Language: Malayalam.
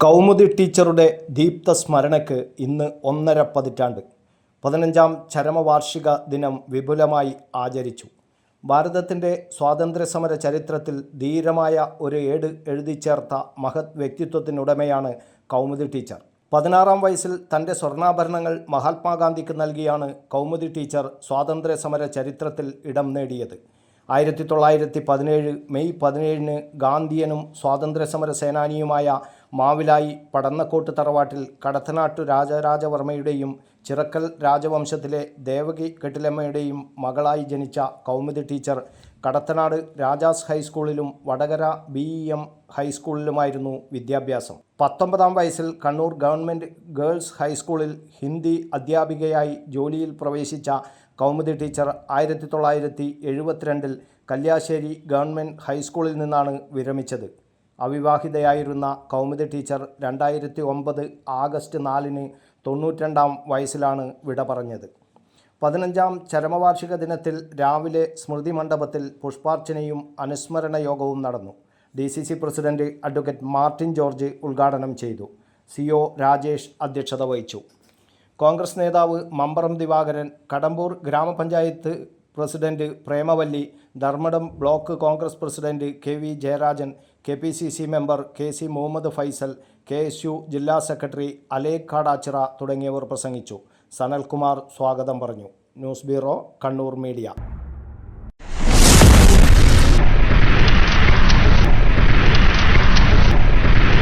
കൗമുദി ടീച്ചറുടെ ദീപ്തസ്മരണയ്ക്ക് ഇന്ന് 1.5 പതിറ്റാണ്ട്. 15ാം ചരമവാർഷിക ദിനം വിപുലമായി ആചരിച്ചു. ഭാരതത്തിൻ്റെ സ്വാതന്ത്ര്യസമര ചരിത്രത്തിൽ ധീരമായ ഒരു ഏട് എഴുതിച്ചേർത്ത മഹത് വ്യക്തിത്വത്തിനുടമയാണ് കൗമുദി ടീച്ചർ. 16ാം വയസ്സിൽ തൻ്റെ സ്വർണ്ണാഭരണങ്ങൾ മഹാത്മാഗാന്ധിക്ക് നൽകിയാണ് കൗമുദി ടീച്ചർ സ്വാതന്ത്ര്യസമര ചരിത്രത്തിൽ ഇടം നേടിയത്. 1917 മെയ് 17 ഗാന്ധിയനും സ്വാതന്ത്ര്യസമര സേനാനിയുമായ മാവിലായി പടന്നക്കോട്ട് തറവാട്ടിൽ കടത്തനാട്ടു രാജരാജവർമ്മയുടെയും ചിറക്കൽ രാജവംശത്തിലെ ദേവകി കെട്ടിലമ്മയുടെയും മകളായി ജനിച്ച കൗമുദി ടീച്ചർ കടത്തനാട് രാജാസ് ഹൈസ്കൂളിലും വടകര BEM ഹൈസ്കൂളിലുമായിരുന്നു വിദ്യാഭ്യാസം. 19ാം വയസ്സിൽ കണ്ണൂർ ഗവൺമെൻറ് ഗേൾസ് ഹൈസ്കൂളിൽ ഹിന്ദി അധ്യാപികയായി ജോലിയിൽ പ്രവേശിച്ച കൗമുദി ടീച്ചർ 1972 കല്യാശ്ശേരി ഗവൺമെൻറ് ഹൈസ്കൂളിൽ നിന്നാണ് വിരമിച്ചത്. അവിവാഹിതയായിരുന്ന കൗമുദി ടീച്ചർ 2009 ആഗസ്റ്റ് 4 92ാം വയസ്സിലാണ് വിട പറഞ്ഞത്. 15ാം ചരമവാർഷിക ദിനത്തിൽ രാവിലെ സ്മൃതി മണ്ഡപത്തിൽ പുഷ്പാർച്ചനയും അനുസ്മരണ യോഗവും നടന്നു. DCC president advocate Martin George ഉദ്ഘാടനം ചെയ്തു. CO രാജേഷ് അധ്യക്ഷത വഹിച്ചു. കോൺഗ്രസ് നേതാവ് മമ്പറം ദിവാകരൻ, കടമ്പൂർ ഗ്രാമപഞ്ചായത്ത് president Premavalli, Dharmadam block Congress president KV Jayarajan, KPCC member KC Muhammad Faisal, KSU ജില്ലാ സെക്രട്ടറി അലേഖ് കാടാച്ചിറ തുടങ്ങിയവർ പ്രസംഗിച്ചു. സനൽകുമാർ സ്വാഗതം പറഞ്ഞു. News bureau, Kannur media.